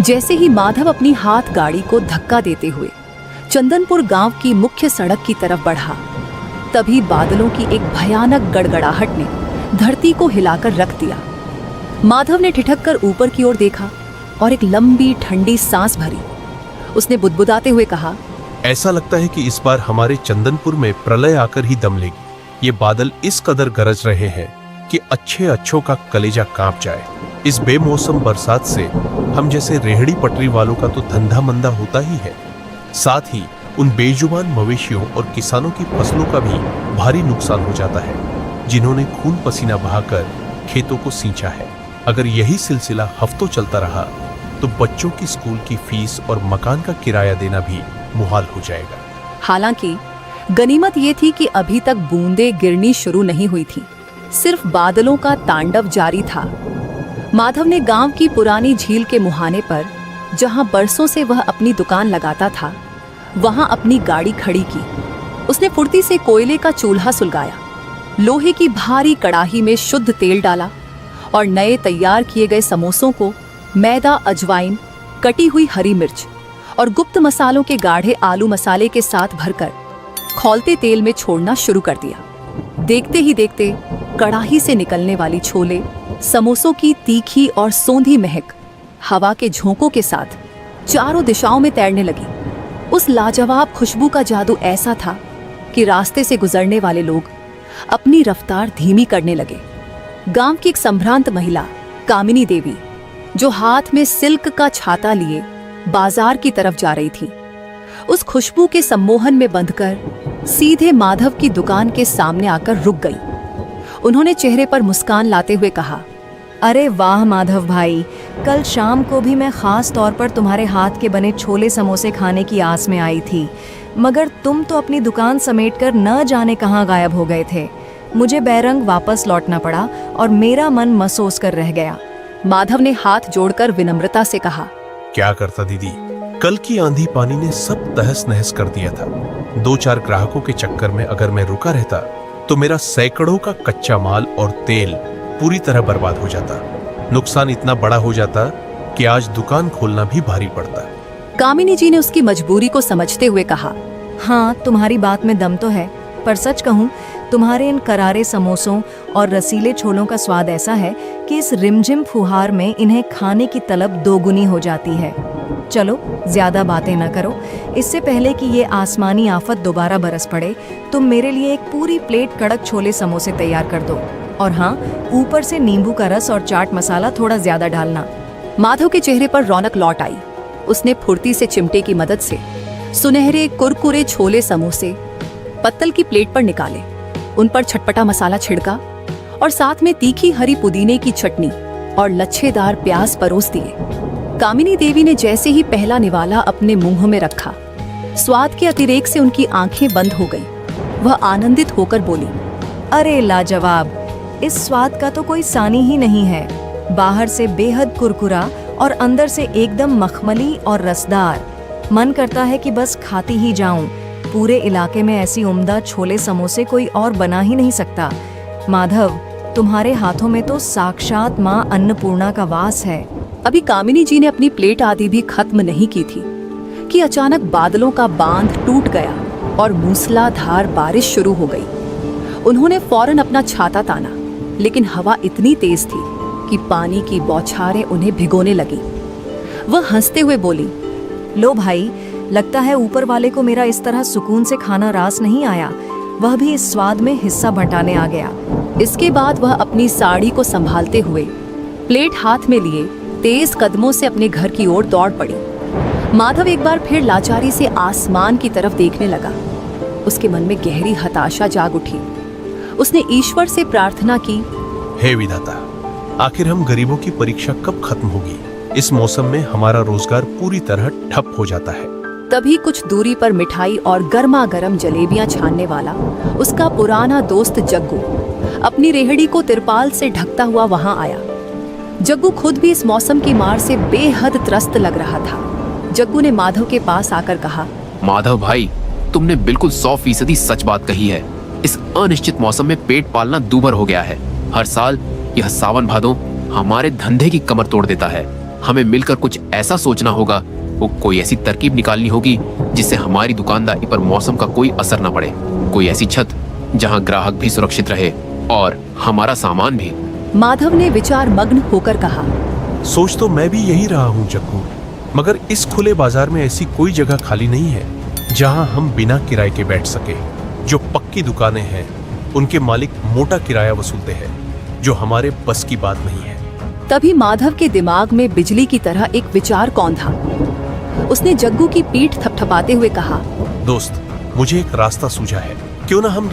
जैसे ही माधव अपनी हाथ गाड़ी को धक्का देते हुए चंदनपुर गांव की मुख्य सड़क की तरफ बढ़ा, तभी बादलों की एक भयानक गड़गड़ाहट ने धरती को हिलाकर रख दिया। माधव ने ठिठक कर ऊपर की ओर देखा और एक लंबी ठंडी सांस भरी। उसने बुदबुदाते हुए कहा, ऐसा लगता है कि इस बार हमारे चंदनपुर में प्रलय आकर ही दम लेगी। ये बादल इस कदर गरज रहे हैं कि अच्छों का कलेजा कांप जाए। इस बेमौसम बरसात से हम जैसे रेहड़ी पटरी वालों का तो धंधा मंदा होता ही है, साथ ही उन बेजुबान मवेशियों और किसानों की फसलों का भी भारी नुकसान हो जाता है, जिन्होंने खून पसीना बहाकर खेतों को सींचा है। अगर यही सिलसिला हफ्तों चलता रहा तो बच्चों की स्कूल की फीस और मकान का किराया देना भी मुहाल हो जाएगा। हालांकि गनीमत ये थी कि अभी तक बूंदें गिरनी शुरू नहीं हुई थी, सिर्फ बादलों का तांडव जारी था। माधव ने गांव की पुरानी झील के मुहाने पर, जहां बरसों से वह अपनी दुकान लगाता था, वहां अपनी गाड़ी खड़ी की। उसने फुर्ती से कोयले का चूल्हा सुलगाया, लोहे की भारी कड़ाही में शुद्ध तेल डाला और नए तैयार किए गए समोसों को मैदा, अजवाइन, कटी हुई हरी मिर्च और गुप्त मसालों के गाढ़े आलू मसाले के साथ भरकर खौलते तेल में छोड़ना शुरू कर दिया। देखते ही देखते कड़ाही से निकलने वाली छोले, समोसों की तीखी और सोंधी महक हवा के झोंकों के साथ चारों दिशाओं में तैरने लगी। उस लाजवाब खुशबू का जादू ऐसा था कि रास्ते से गुजरने वाले लोग अपनी रफ्तार धीमी करने लगे। गांव की एक संभ्रांत महिला कामिनी देवी, जो हाथ में सिल्क का छाता लिए बाजार की तरफ जा रही थी, उस खुशबू के सम्मोहन में बंधकर सीधे माधव की दुकान के सामने आकर रुक गई। उन्होंने चेहरे पर मुस्कान लाते हुए कहा, अरे वाह माधव भाई, कल शाम को भी मैं खास तौर पर तुम्हारे हाथ के बने छोले समोसे खाने की आस में आई थी, मगर तुम तो अपनी दुकान समेटकर न जाने कहाँ गायब हो गए थे। मुझे बैरंग वापस लौटना पड़ा और मेरा मन महसूस कर रह गया। माधव ने हाथ जोड़कर विनम्रता से कहा, क्या करता दीदी, कल की आंधी पानी ने सब तहस नहस कर दिया था। 2-4 ग्राहकों के चक्कर में अगर मैं रुका रहता तो मेरा सैकड़ों का कच्चा माल और तेल पूरी तरह बर्बाद हो जाता। नुकसान इतना बड़ा हो जाता कि आज दुकान खोलना भी भारी पड़ता। कामिनी जी ने उसकी मजबूरी को समझते हुए कहा, हाँ, तुम्हारी बात में दम तो है, पर सच कहूँ तुम्हारे इन करारे समोसों और रसीले छोलों का स्वाद ऐसा है कि इस रिमझिम फुहार में इन्हें खाने की तलब दोगुनी हो जाती है। चलो ज्यादा बातें न करो, इससे पहले कि ये आसमानी आफत दोबारा बरस पड़े, तुम मेरे लिए एक पूरी प्लेट कड़क छोले समोसे तैयार कर दो, और हाँ, ऊपर से नींबू का रस और चाट मसाला थोड़ा ज्यादा डालना। माधव के चेहरे पर रौनक लौट आई। उसने फुर्ती से चिमटे की मदद से सुनहरे कुरकुरे छोले समोसे पत्तल की प्लेट पर निकाले, उन पर छटपटा मसाला छिड़का और साथ में तीखी हरी पुदीने की चटनी और लच्छेदार प्याज परोस दिए। कामिनी देवी ने जैसे ही पहला निवाला अपने मुंह में रखा, स्वाद के अतिरेक से उनकी आंखें बंद हो गई। वह आनंदित होकर बोली, अरे लाजवाब, इस स्वाद का तो कोई सानी ही नहीं है। बाहर से बेहद कुरकुरा और अंदर से एकदम मखमली और रसदार। मन करता है कि बस खाती ही जाऊं। पूरे इलाके में ऐसी उम्दा छोले समोसे कोई और बना ही नहीं सकता। माधव, तुम्हारे हाथों में तो साक्षात माँ अन्नपूर्णा का वास है। अभी कामिनी जी ने अपनी प्लेट आदि भी खत्म नहीं की थी कि अचानक बादलों का बांध टूट गया और मूसलाधार बारिश शुरू हो गई। उन्होंने फौरन अपना छाता ताना, लेकिन हवा इतनी तेज थी कि पानी की बौछारें उन्हें भिगोने लगी। वह हंसते हुए बोली, लो भाई, लगता है ऊपर वाले को मेरा इस तरह सुकून से खाना रास नहीं आया, वह भी इस स्वाद में हिस्सा बंटाने आ गया। इसके बाद वह अपनी साड़ी को संभालते हुए प्लेट हाथ में लिए तेज कदमों से अपने घर की ओर दौड़ पड़ी। माधव एक बार फिर लाचारी से आसमान की तरफ देखने लगा। उसके मन में गहरी हताशा जाग उठी। उसने ईश्वर से प्रार्थना की, हे विधाता, आखिर हम गरीबों की परीक्षा कब खत्म होगी? इस मौसम में हमारा रोजगार पूरी तरह ठप हो जाता है। तभी कुछ दूरी पर मिठाई और गर्मा गर्म जलेबियां छानने वाला उसका पुराना दोस्त जग्गू अपनी रेहड़ी को तिरपाल से ढकता हुआ वहां आया। जग्गू खुद भी इस मौसम की मार से बेहद त्रस्त लग रहा था। जग्गू ने माधव के पास आकर कहा, माधव भाई, तुमने बिल्कुल 100% सच बात कही है। इस अनिश्चित मौसम में पेट पालना दूभर हो गया है। हर साल यह सावन भादों हमारे धंधे की कमर तोड़ देता है। हमें मिलकर कुछ ऐसा सोचना होगा, वो कोई ऐसी तरकीब निकालनी होगी जिससे हमारी दुकानदारी पर मौसम का कोई असर न पड़े। कोई ऐसी छत जहां ग्राहक भी सुरक्षित रहे और हमारा सामान भी। माधव ने विचार मग्न होकर कहा। सोच तो मैं भी यही रहा हूँ जग्गू, मगर इस खुले बाजार में ऐसी कोई जगह खाली नहीं है जहां हम बिना किराए के बैठ सके। जो पक्की दुकानें हैं उनके मालिक मोटा किराया वसूलते हैं, जो हमारे बस की बात नहीं है। तभी माधव के दिमाग में बिजली की तरह एक विचार कौन था। उसने जग्गू की पीठ थपथपाते हुए कहा, दोस्त, मुझे एक रास्ता सूझा है। क्यों ना हम